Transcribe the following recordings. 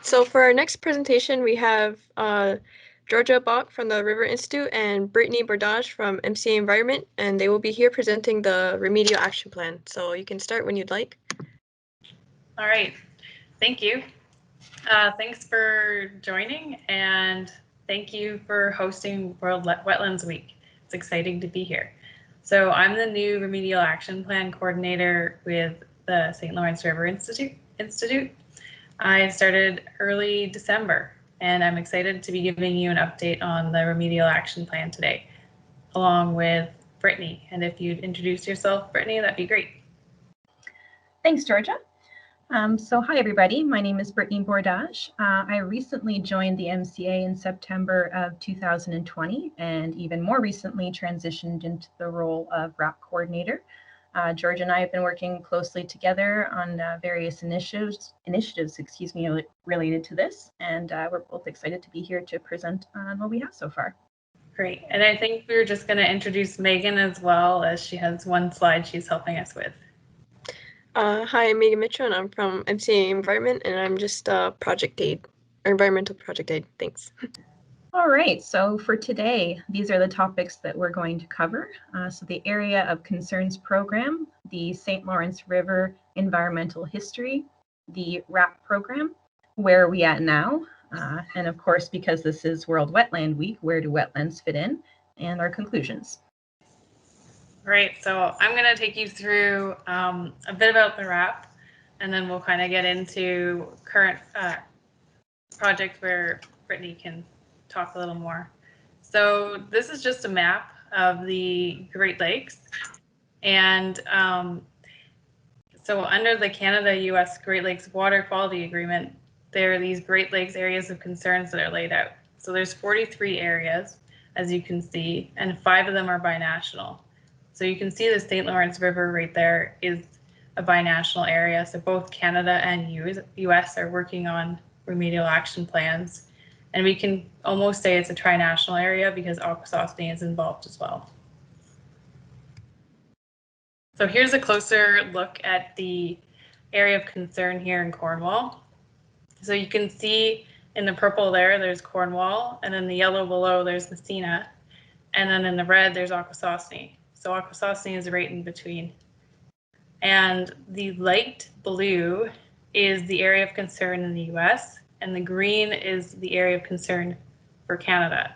So for our next presentation, we have Georgia Bach from the River Institute and Brittany Bordage from MCA Environment, and they will be here presenting the Remedial Action Plan. So you can start when you'd like. All right, thank you. Thanks for joining, and thank you for hosting World Wetlands Week. It's exciting to be here. So I'm the new Remedial Action Plan Coordinator with the St. Lawrence River Institute. I started early December, and I'm excited to be giving you an update on the Remedial Action Plan today, along with Brittany. And if you'd introduce yourself, Brittany, that'd be great. Thanks, Georgia. So hi, everybody. My name is Brittany Bordage. I recently joined the MCA in September of 2020, and even more recently transitioned into the role of RAP coordinator. Georgia and I have been working closely together on various initiatives, related to this, and we're both excited to be here to present on what we have so far. Great, and I think we're just going to introduce Megan as well, as she has one slide she's helping us with. Hi, I'm Megan Mitchell, and I'm from MCA Environment, and I'm just project aid, or environmental project aid. Thanks. All right, so for today, these are the topics that we're going to cover. So the Area of Concerns Program, the St. Lawrence River Environmental History, the Wrap Program, where are we at now? And of course, because this is World Wetland Week, where do wetlands fit in? And our conclusions. Great, so I'm going to take you through a bit about the Wrap, and then we'll kind of get into current projects where Brittany can talk a little more. So this is just a map of the Great Lakes, and so under the Canada-US Great Lakes Water Quality Agreement, there are these Great Lakes areas of concerns that are laid out. So there's 43 areas, as you can see, and 5 of them are binational. So you can see the St. Lawrence River right there is a binational area. So both Canada and US are working on remedial action plans. And we can almost say it's a trinational area because Akwesasne is involved as well. So here's a closer look at the area of concern here in Cornwall. So you can see in the purple there's Cornwall, and then the yellow below there's Messina, and then in the red there's Akwesasne. So Akwesasne is right in between. And the light blue is the area of concern in the US, and the green is the area of concern for Canada.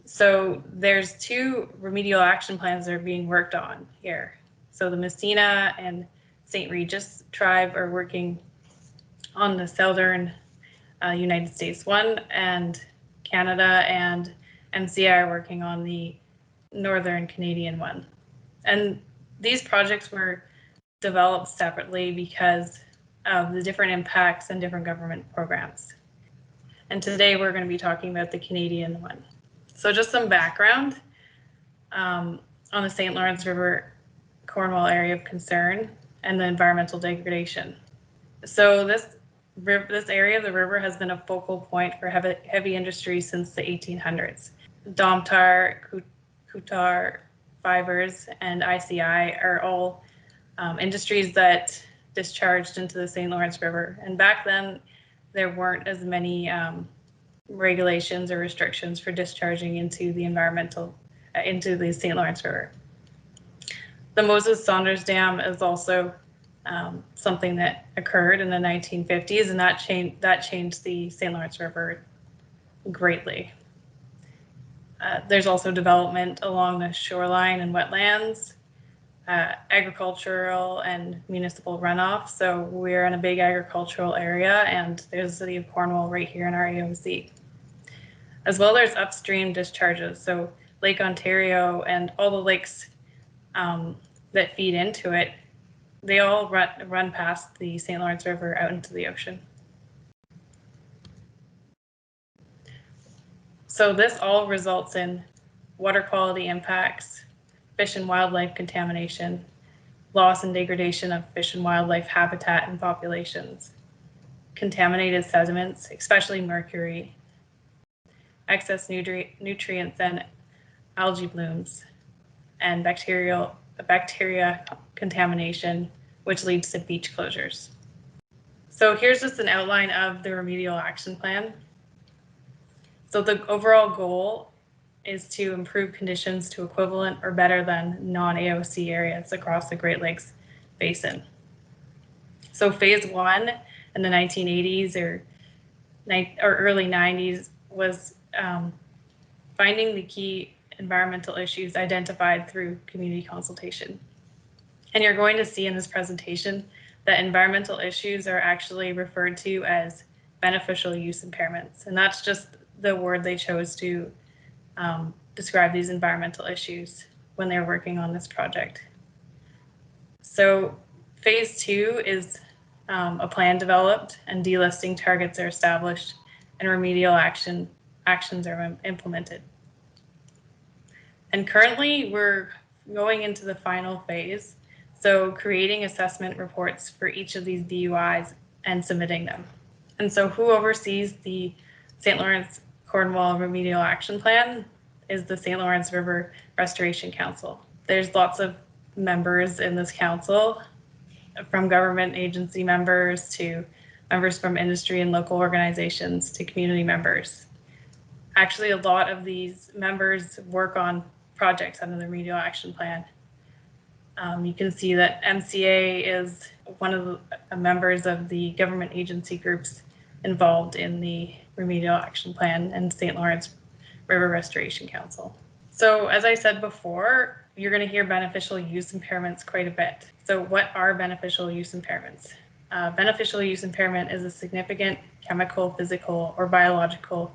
So there's 2 remedial action plans that are being worked on here. So the Messina and St. Regis tribe are working on the southern United States one, and Canada and MCA are working on the northern Canadian one. And these projects were developed separately because of the different impacts and different government programs. And today we're going to be talking about the Canadian one. So just some background on the St. Lawrence River Cornwall area of concern and the environmental degradation. So this area of the river has been a focal point for heavy industry since the 1800s. Domtar, Kutar, fibers, and ICI are all industries that discharged into the St. Lawrence River. And back then, there weren't as many regulations or restrictions for discharging into the St. Lawrence River. The Moses Saunders Dam is also something that occurred in the 1950s, and that changed the St. Lawrence River greatly. There's also development along the shoreline and wetlands, agricultural and municipal runoff. So we're in a big agricultural area, and there's the city of Cornwall right here in our AOC. As well, there's upstream discharges. So Lake Ontario and all the lakes that feed into it, they all run past the St. Lawrence River out into the ocean. So this all results in water quality impacts, fish and wildlife contamination, loss and degradation of fish and wildlife habitat and populations, contaminated sediments, especially mercury, excess nutrients and algae blooms, and bacteria contamination, which leads to beach closures. So here's just an outline of the remedial action plan. So the overall goal is to improve conditions to equivalent or better than non-AOC areas across the Great Lakes Basin. So phase 1 in the 1980s or early 90s was finding the key environmental issues identified through community consultation. And you're going to see in this presentation that environmental issues are actually referred to as beneficial use impairments. And that's just the word they chose to describe these environmental issues when they were working on this project. So phase 2 is a plan developed and delisting targets are established and remedial actions are implemented. And currently we're going into the final phase. So creating assessment reports for each of these DUIs and submitting them. And so who oversees the St. Lawrence Cornwall Remedial Action Plan is the St. Lawrence River Restoration Council. There's lots of members in this council, from government agency members to members from industry and local organizations to community members. Actually, a lot of these members work on projects under the Remedial Action Plan. You can see that MCA is one of the members of the government agency groups involved in the Remedial Action Plan and St. Lawrence River Restoration Council. So as I said before, you're going to hear beneficial use impairments quite a bit. So what are beneficial use impairments? Beneficial use impairment is a significant chemical, physical, or biological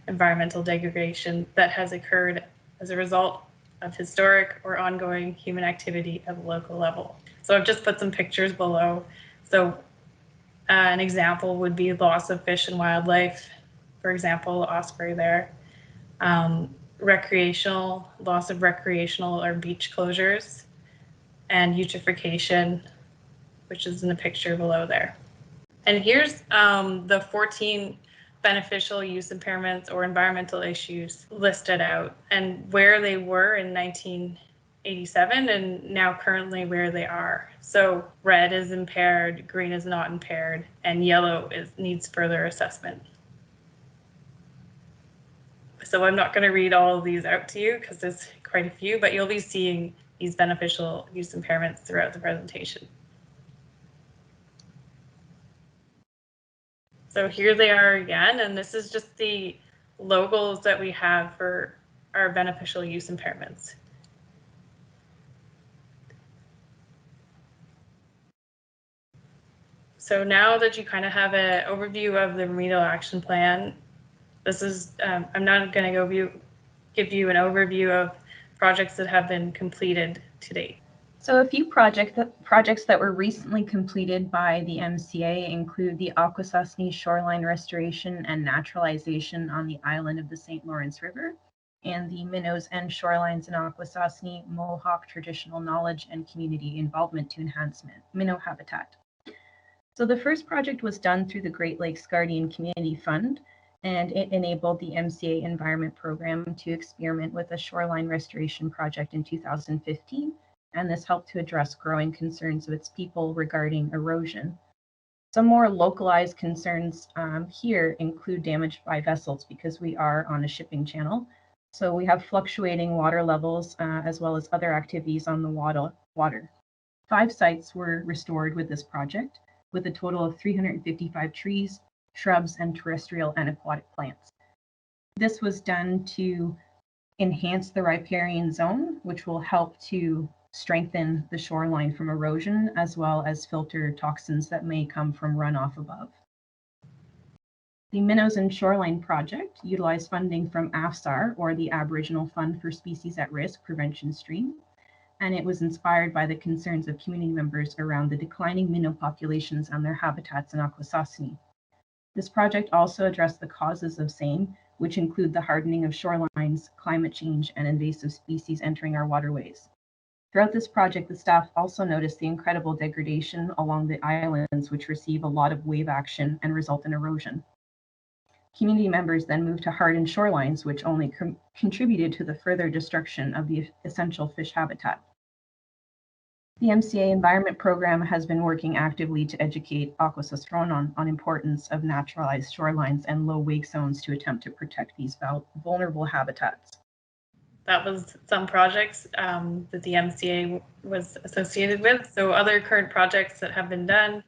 environmental degradation that has occurred as a result of historic or ongoing human activity at the local level. So I've just put some pictures below. So an example would be loss of fish and wildlife, for example, osprey there. Recreational, loss of recreational or beach closures, and eutrophication, which is in the picture below there. And here's the 14 beneficial use impairments or environmental issues listed out and where they were in 1987 and now currently where they are. So red is impaired, green is not impaired, and yellow needs further assessment. So I'm not going to read all of these out to you because there's quite a few, but you'll be seeing these beneficial use impairments throughout the presentation. So here they are again, and this is just the logos that we have for our beneficial use impairments. So now that you kind of have an overview of the Remedial Action Plan, this is, I'm not going to give you an overview of projects that have been completed to date. So a few projects that were recently completed by the MCA include the Akwesasne shoreline restoration and naturalization on the island of the St. Lawrence River, and the Minnows and Shorelines in Akwesasne Mohawk traditional knowledge and community involvement to enhance minnow habitat. So the first project was done through the Great Lakes Guardian Community Fund, and it enabled the MCA Environment Program to experiment with a shoreline restoration project in 2015. And this helped to address growing concerns of its people regarding erosion. Some more localized concerns here include damage by vessels because we are on a shipping channel. So we have fluctuating water levels as well as other activities on the water. 5 sites were restored with this project, with a total of 355 trees, shrubs, and terrestrial and aquatic plants. This was done to enhance the riparian zone, which will help to strengthen the shoreline from erosion, as well as filter toxins that may come from runoff above. The Minnows and Shoreline project utilized funding from AFSAR, or the Aboriginal Fund for Species at Risk Prevention Stream, and it was inspired by the concerns of community members around the declining minnow populations and their habitats in Akwesasne. This project also addressed the causes of same, which include the hardening of shorelines, climate change, and invasive species entering our waterways. Throughout this project, the staff also noticed the incredible degradation along the islands, which receive a lot of wave action and result in erosion. Community members then moved to harden shorelines, which only contributed to the further destruction of the essential fish habitat. The MCA Environment Program has been working actively to educate Akwesasne on importance of naturalized shorelines and low wake zones to attempt to protect these vulnerable habitats. That was some projects that the MCA was associated with. So other current projects that have been done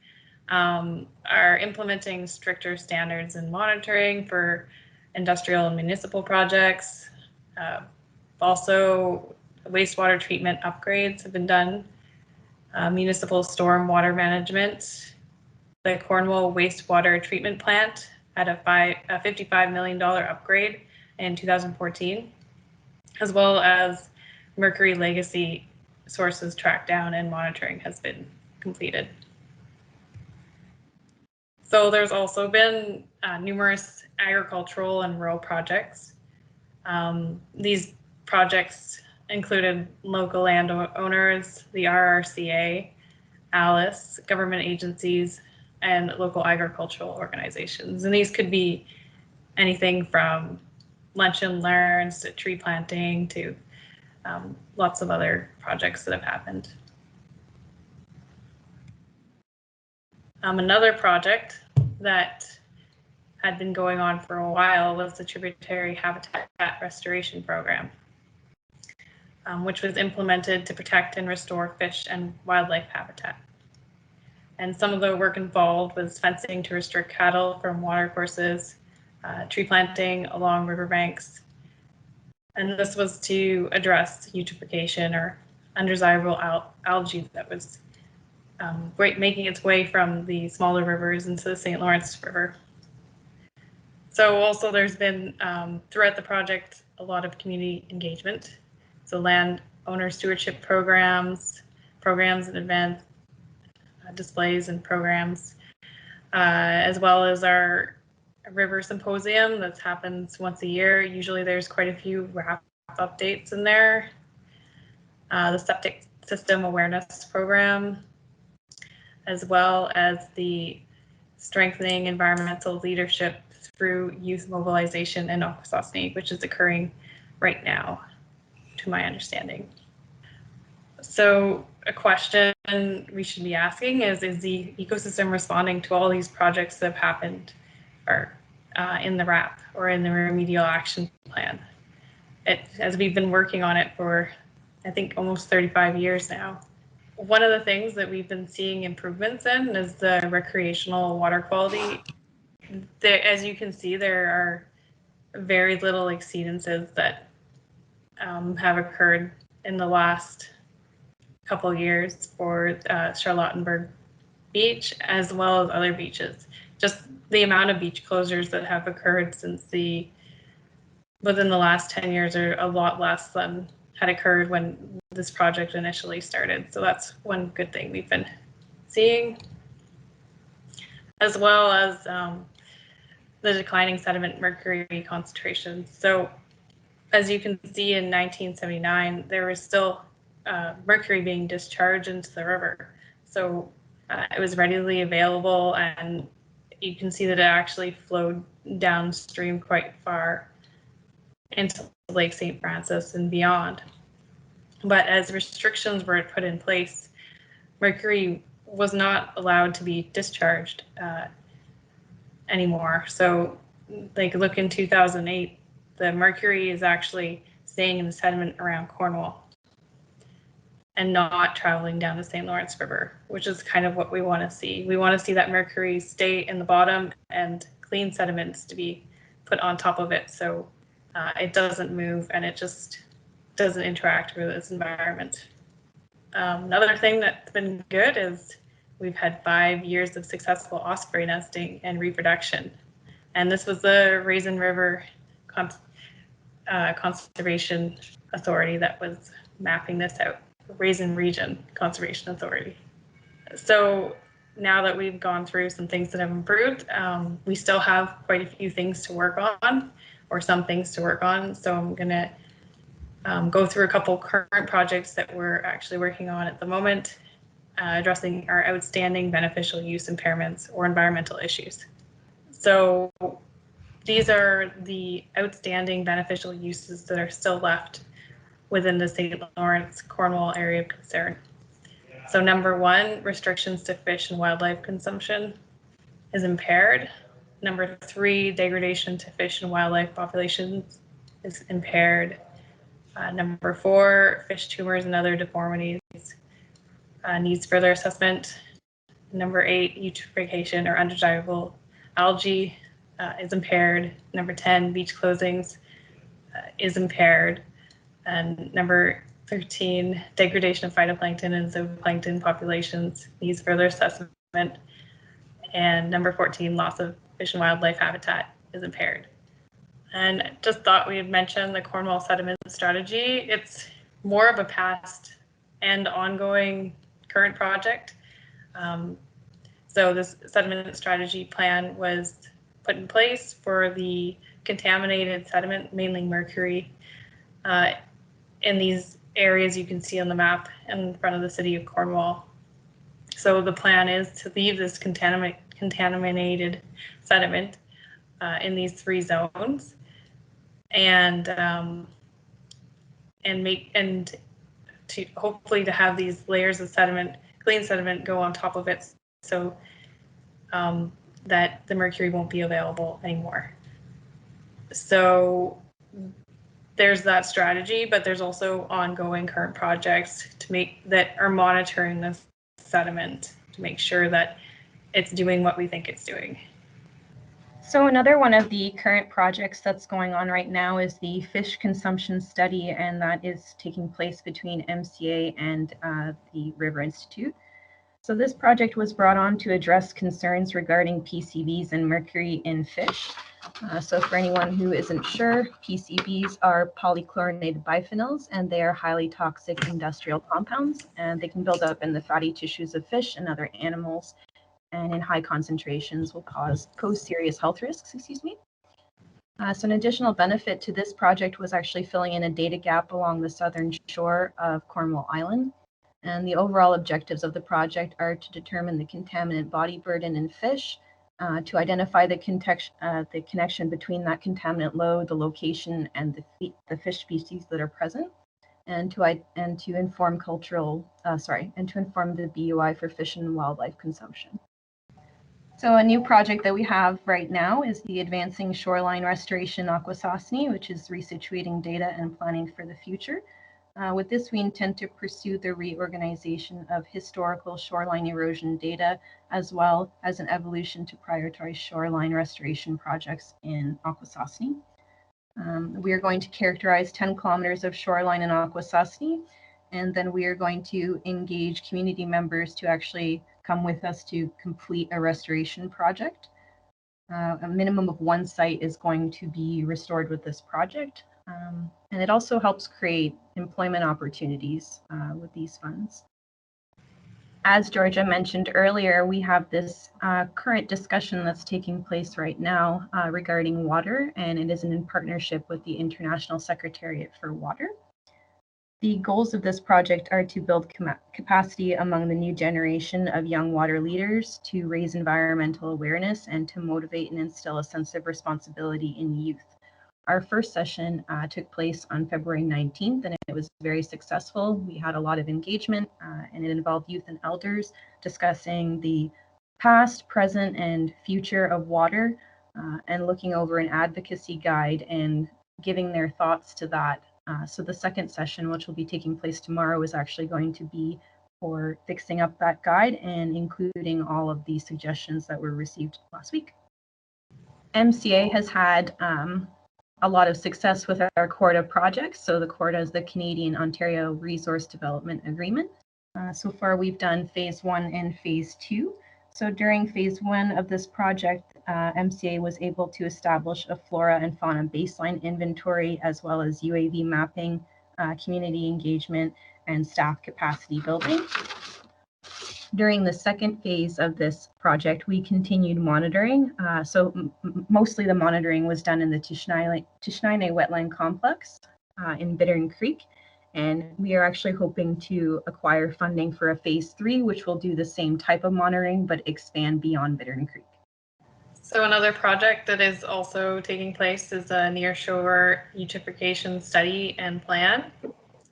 are implementing stricter standards and monitoring for industrial and municipal projects. Also, wastewater treatment upgrades have been done. Municipal storm water management, the Cornwall wastewater treatment plant had a $55 million upgrade in 2014, as well as mercury legacy sources tracked down and monitoring has been completed. So there's also been numerous agricultural and rural projects. These projects included local landowners, the RRCA, ALICE, government agencies, and local agricultural organizations. And these could be anything from lunch and learns to tree planting to lots of other projects that have happened. Another project that had been going on for a while was the Tributary Habitat Restoration Program, which was implemented to protect and restore fish and wildlife habitat. And some of the work involved was fencing to restrict cattle from watercourses, tree planting along riverbanks. And this was to address eutrophication or undesirable algae that was making its way from the smaller rivers into the St. Lawrence River. So also there's been, throughout the project, a lot of community engagement. So land owner stewardship programs and events, displays and programs, as well as our river symposium that happens once a year. Usually there's quite a few Wrapup updates in there. The septic system awareness program, as well as the strengthening environmental leadership through youth mobilization in Akwesasne, which is occurring right now, to my understanding. So a question we should be asking is the ecosystem responding to all these projects that have happened or in the RAP or in the Remedial Action Plan? As we've been working on it for, I think, almost 35 years now. One of the things that we've been seeing improvements in is the recreational water quality. As you can see, there are very little exceedances that have occurred in the last couple of years for Charlottenburg Beach, as well as other beaches. Just the amount of beach closures that have occurred within the last 10 years are a lot less than had occurred when this project initially started. So that's one good thing we've been seeing, as well as the declining sediment mercury concentration. So as you can see, in 1979, there was still mercury being discharged into the river. So it was readily available, and you can see that it actually flowed downstream quite far into Lake St. Francis and beyond. But as restrictions were put in place, mercury was not allowed to be discharged anymore. So like look in 2008, the mercury is actually staying in the sediment around Cornwall and not traveling down the St. Lawrence River, which is kind of what we want to see. We want to see that mercury stay in the bottom and clean sediments to be put on top of it, so it doesn't move and it just doesn't interact with its environment. Another thing that's been good is we've had 5 years of successful osprey nesting and reproduction. And this was the Raisin River Conservation Authority that was mapping this out, Raisin Region Conservation Authority. So now that we've gone through some things that have improved, we still have quite a few things to work on, or some things to work on. So I'm gonna go through a couple current projects that we're actually working on at the moment, addressing our outstanding beneficial use impairments or environmental issues. So these are the outstanding beneficial uses that are still left within the St. Lawrence Cornwall area of concern. So number 1, restrictions to fish and wildlife consumption is impaired. Number 3, degradation to fish and wildlife populations is impaired. Number 4, fish tumors and other deformities needs further assessment. Number 8, eutrophication or undesirable algae is impaired. Number 10, beach closings is impaired. And number 13, degradation of phytoplankton and zooplankton populations needs further assessment. And number 14, loss of fish and wildlife habitat is impaired. And just thought we'd mention the Cornwall sediment strategy. It's more of a past and ongoing current project. So this sediment strategy plan was put in place for the contaminated sediment, mainly mercury, in these areas you can see on the map in front of the city of Cornwall. So the plan is to leave this contaminated sediment in these 3 zones, and to hopefully to have these layers of sediment, clean sediment, go on top of it, so that the mercury won't be available anymore. So there's that strategy, but there's also ongoing current projects that are monitoring this sediment to make sure that it's doing what we think it's doing. So another one of the current projects that's going on right now is the fish consumption study, and that is taking place between MCA and the River Institute. So this project was brought on to address concerns regarding PCBs and mercury in fish. So for anyone who isn't sure, PCBs are polychlorinated biphenyls, and they are highly toxic industrial compounds, and they can build up in the fatty tissues of fish and other animals, and in high concentrations will pose serious health risks, So an additional benefit to this project was actually filling in a data gap along the southern shore of Cornwall Island. And the overall objectives of the project are to determine the contaminant body burden in fish, to identify the connection between that contaminant load, the location, and the fish species that are present, and to inform the BUI for fish and wildlife consumption. So a new project that we have right now is the Advancing Shoreline Restoration Akwesasne, which is resituating data and planning for the future. With this, we intend to pursue the reorganization of historical shoreline erosion data, as well as an evolution to prioritize shoreline restoration projects in Akwesasne. We are going to characterize 10 kilometers of shoreline in Akwesasne, and then we are going to engage community members to actually come with us to complete a restoration project. A minimum of 1 site is going to be restored with this project. And it also helps create employment opportunities with these funds. As Georgia mentioned earlier, we have this current discussion that's taking place right now regarding water, and it is in partnership with the International Secretariat for Water. The goals of this project are to build capacity among the new generation of young water leaders, to raise environmental awareness, and to motivate and instill a sense of responsibility in youth. Our first session took place on February 19th, and it was very successful. We had a lot of engagement, and it involved youth and elders discussing the past, present, and future of water, and looking over an advocacy guide and giving their thoughts to that. So the second session, which will be taking place tomorrow, is actually going to be for fixing up that guide and including all of the suggestions that were received last week. MCA has had a lot of success with our CORDA projects. So the CORDA is the Canadian Ontario Resource Development Agreement. So far, we've done phase 1 and phase 2. So during phase 1 of this project, MCA was able to establish a flora and fauna baseline inventory, as well as UAV mapping, community engagement, and staff capacity building. During the second phase of this project, we continued monitoring. Mostly the monitoring was done in the Tishnine Wetland Complex in Bittern Creek. And we are actually hoping to acquire funding for a phase 3, which will do the same type of monitoring, but expand beyond Bittern Creek. So another project that is also taking place is a nearshore eutrophication study and plan.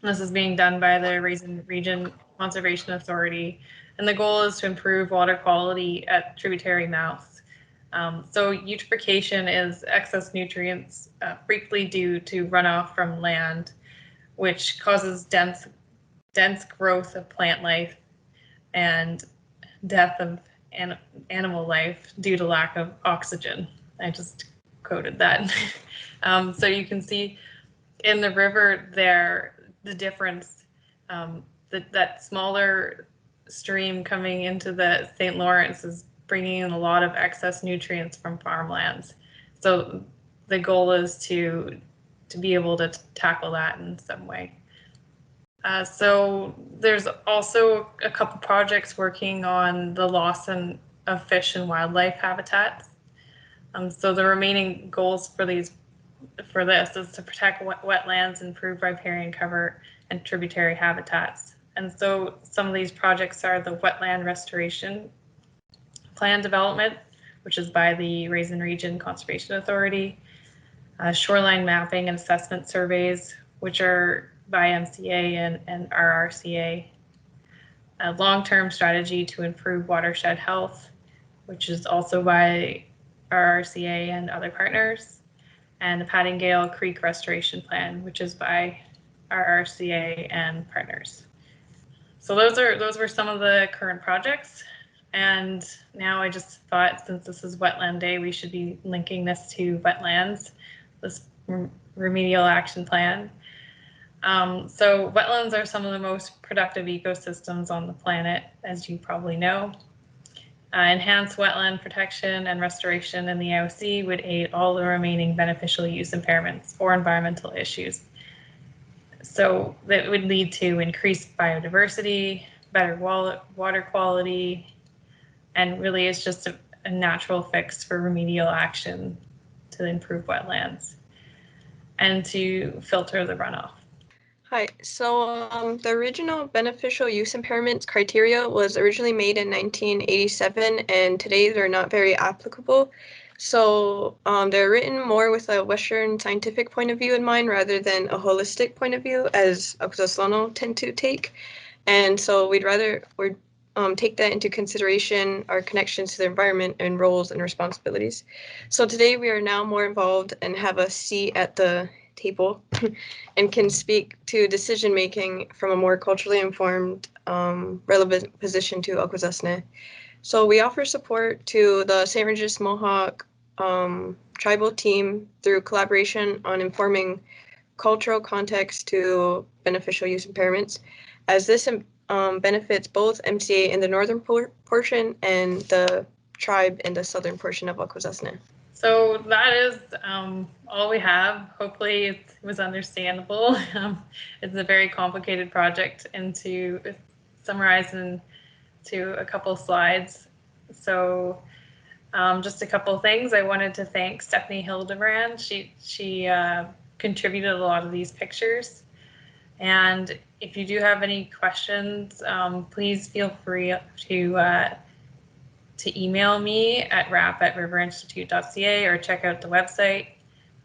This is being done by the Region Conservation Authority, and the goal is to improve water quality at tributary mouths. So eutrophication is excess nutrients briefly due to runoff from land, which causes dense growth of plant life and death of animal life due to lack of oxygen. I just quoted that. So you can see in the river there, the difference, that smaller stream coming into the St. Lawrence is bringing in a lot of excess nutrients from farmlands. So the goal is to be able to tackle that in some way. So there's also a couple projects working on the Lawson of fish and wildlife habitats. So the remaining goals for this is to protect wetlands, improve riparian cover, and tributary habitats. And so some of these projects are the wetland restoration plan development, which is by the Raisin Region Conservation Authority, shoreline mapping and assessment surveys, which are by MCA and RRCA, a long-term strategy to improve watershed health, which is also by RRCA and other partners, and the Paddingale Creek Restoration Plan, which is by RRCA and partners. So those were some of the current projects. And now I just thought, since this is Wetland Day, we should be linking this to wetlands, this remedial action plan. So wetlands are some of the most productive ecosystems on the planet, as you probably know. Enhanced wetland protection and restoration in the IOC would aid all the remaining beneficial use impairments or environmental issues. So that would lead to increased biodiversity, better water quality, and really is just a natural fix for remedial action to improve wetlands and to filter the runoff. Hi, so the original beneficial use impairments criteria was originally made in 1987, and today they're not very applicable. So they're written more with a Western scientific point of view in mind rather than a holistic point of view, as Akwesasne tend to take. And so we'd take that into consideration, our connections to the environment and roles and responsibilities. So today we are now more involved and have a seat at the table and can speak to decision making from a more culturally informed, relevant position to Akwesasne. So we offer support to the St. Regis Mohawk tribal team through collaboration on informing cultural context to beneficial use impairments, as this benefits both MCA in the northern portion and the tribe in the southern portion of Akwesasne. So that is all we have. Hopefully it was understandable. It's a very complicated project, and to summarize into a couple slides. So just a couple things. I wanted to thank Stephanie Hildebrand. She contributed a lot of these pictures. And if you do have any questions, please feel free to email me at rap@riverinstitute.ca or check out the website.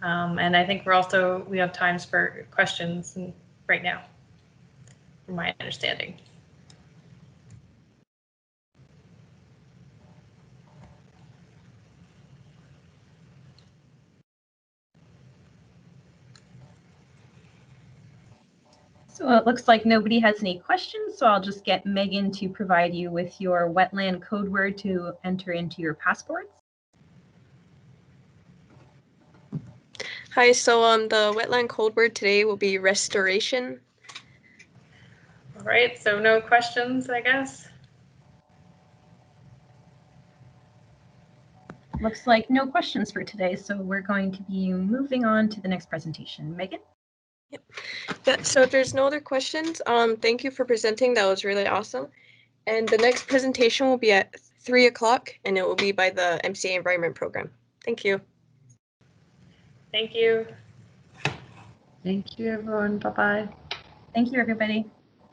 And I think we have times for questions right now, from my understanding. So it looks like nobody has any questions, so I'll just get Megan to provide you with your wetland code word to enter into your passports. Hi, so the wetland code word today will be restoration. All right, so no questions, I guess. Looks like no questions for today, so we're going to be moving on to the next presentation. Megan? Yep. Yeah, so if there's no other questions, thank you for presenting. That was really awesome. And the next presentation will be at 3 o'clock, and it will be by the MCA Environment Program. Thank you. Thank you. Thank you, everyone. Bye-bye. Thank you, everybody.